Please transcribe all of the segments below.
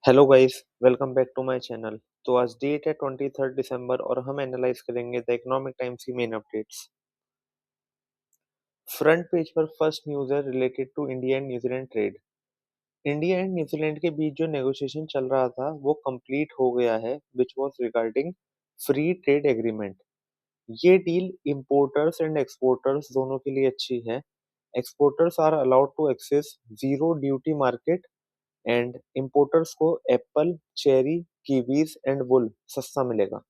Hello guys, welcome back to my channel. तो आज date है 23 दिसंबर और हम एनालाइज करेंगे द इकोनॉमिक टाइम्स की मेन अपडेट्स। फ्रंट पेज पर फर्स्ट न्यूज़ है related to India and New Zealand trade. India and New Zealand के बीच जो नेगोशिएशन चल रहा था वो कंप्लीट हो गया है, which was regarding free trade agreement. ये डील इंपोर्टर्स एंड एक्सपोर्टर्स दोनों के लिए अच्छी है। Exporters are allowed to access zero duty market and importers को apple, cherry, kiwis and wool सस्ता मिलेगा।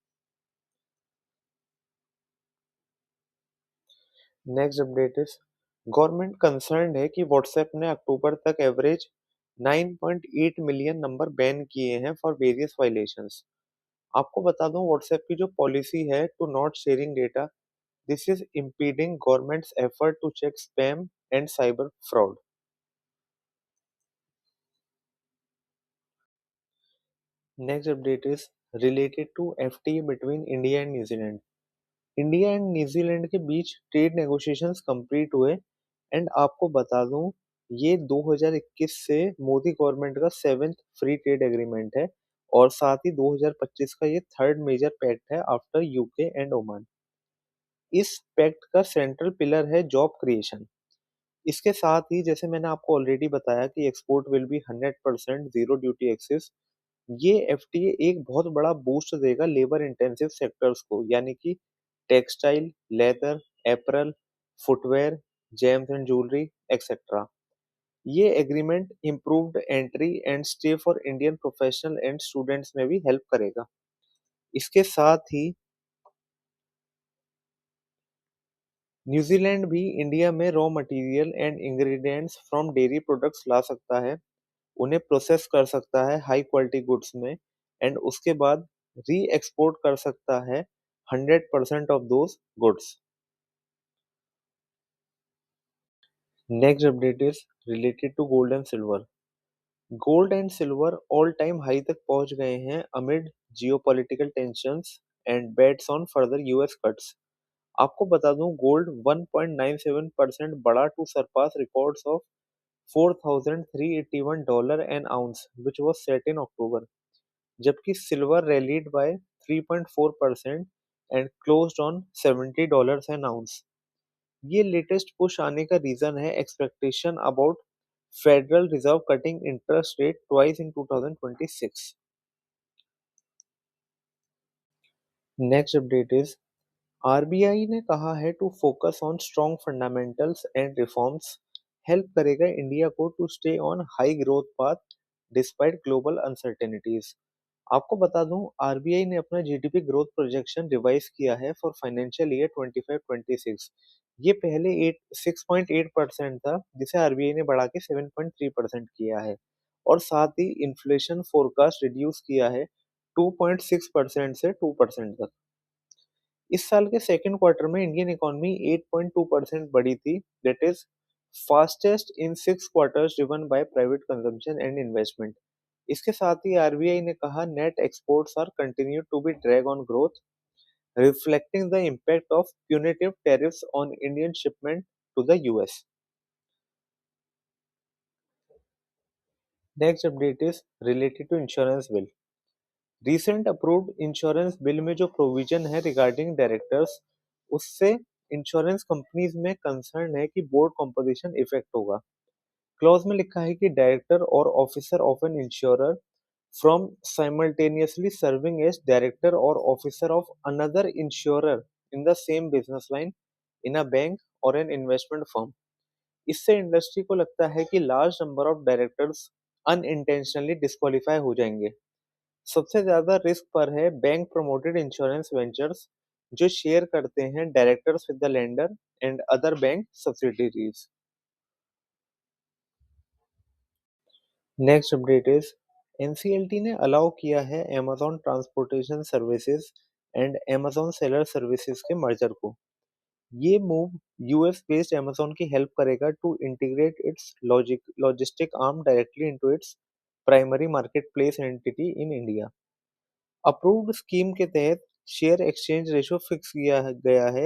Next update is government concerned है कि व्हाट्सएप ने अक्टूबर तक एवरेज 9.8 मिलियन नंबर बैन किए हैं फॉर वेरियस वायलेशंस। आपको बता दूं व्हाट्सएप की जो पॉलिसी है to not sharing data, this is impeding governments effort to check spam and cyber fraud. Next update is related to FTA between India and New Zealand. India and New Zealand के बीच trade negotiations complete हुए and आपको बता दूं ये 2021 से Modi government का seventh free trade agreement है और साथ ही 2025 का ये थर्ड मेजर पैक्ट है आफ्टर यूके एंड ओमान। इस पैक्ट का सेंट्रल पिलर है जॉब क्रिएशन। इसके साथ ही जैसे मैंने आपको ऑलरेडी बताया कि export will be 100% zero duty access. ये एफटीए एक बहुत बड़ा बूस्ट देगा लेबर इंटेंसिव सेक्टर्स को, यानी कि textile, leather, apparel, footwear, gems and jewellery etcetera. ये agreement improved entry and stay for Indian professional and students में भी हेल्प करेगा। इसके साथ ही न्यूजीलैंड भी इंडिया में raw material and ingredients from dairy products ला सकता है, उन्हें प्रोसेस कर सकता है हाई क्वालिटी गुड्स में एंड उसके बाद री एक्सपोर्ट कर सकता है 100% of those goods. Next update is related to gold and silver. Gold and silver all time high तक पहुंच गए हैं amid geopolitical tensions and bets on further US cuts. आपको बता दूं गोल्ड 1.97% बढ़ा to surpass records of $4,381 an ounce which was set in October, जबकि silver rallied by 3.4% and closed on $70 an ounce. ये लेटेस्ट पुश आने का reason है expectation about federal reserve cutting interest rate twice in 2026। Next update is RBI ने कहा है to focus on strong fundamentals and reforms help करेगा India को to stay on high growth path despite global uncertainties. आपको बता दूं RBI ने अपना जीडीपी ग्रोथ प्रोजेक्शन रिवाइज किया है फॉर फाइनेंशियल ईयर 25-26। ये पहले 6.8% था जिसे आरबीआई ने बढ़ा के 7.3% किया है और साथ ही इन्फ्लेशन फोरकास्ट रिड्यूस किया है 2.6% से 2% तक। इस साल के सेकेंड क्वार्टर में इंडियन इकोनॉमी 8.2% बढ़ी थी, that is fastest in 6 quarters driven by private consumption and investment. इसके साथ ही आरबीआई ने कहा net exports are continue to be drag on growth, reflecting the impact of punitive tariffs on Indian shipment to the US. Next update is related to insurance bill. Recent approved insurance bill में जो provision है regarding directors, उससे insurance companies में concern है कि board composition effect होगा। Clause में लिखा है कि डायरेक्टर और officer of an insurer from simultaneously serving as director और officer of another insurer in the same business line in a bank और एन इन्वेस्टमेंट फर्म। इससे इंडस्ट्री को लगता है कि large number of directors unintentionally disqualify हो जाएंगे। सबसे ज्यादा रिस्क पर है बैंक प्रमोटेड इंश्योरेंस वेंचर्स जो शेयर करते हैं directors with the lender and other bank subsidies. Next update is NCLT ने अलाउ किया है amazon transportation services and amazon seller services के मर्जर को। ये मूव यूएस बेस्ड amazon की हेल्प करेगा to integrate its logistic arm directly into its primary marketplace entity in India. Approved scheme के तहत शेयर एक्सचेंज रेशो फिक्स किया गया है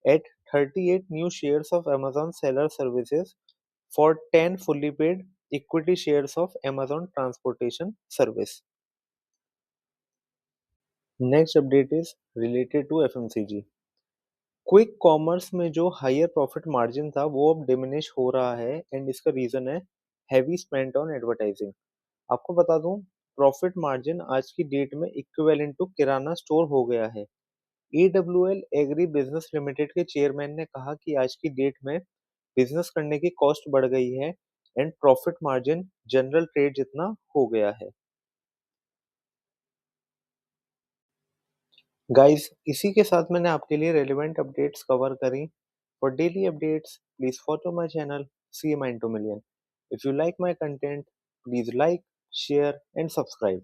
at 38 new shares of Amazon seller services for 10 fully paid equity shares of Amazon Transportation Service. Next update is related to FMCG. Quick commerce में जो higher profit margin था वो अब diminish हो रहा है एंड इसका रीजन है हैवी स्पेंट ऑन एडवर्टाइजिंग। आपको बता दूं, प्रॉफिट मार्जिन आज की डेट में इक्विवेलेंट टू किराना स्टोर हो गया है। AWL एग्री बिजनेस लिमिटेड के चेयरमैन ने कहा कि आज की डेट में बिजनेस करने की कॉस्ट बढ़ गई है and profit margin general trade जितना हो गया है। गाइस, इसी के साथ मैंने आपके लिए रेलेवेंट अपडेट्स कवर करी। For daily updates please follow my channel see mind to million. If you like my content please like, share and subscribe.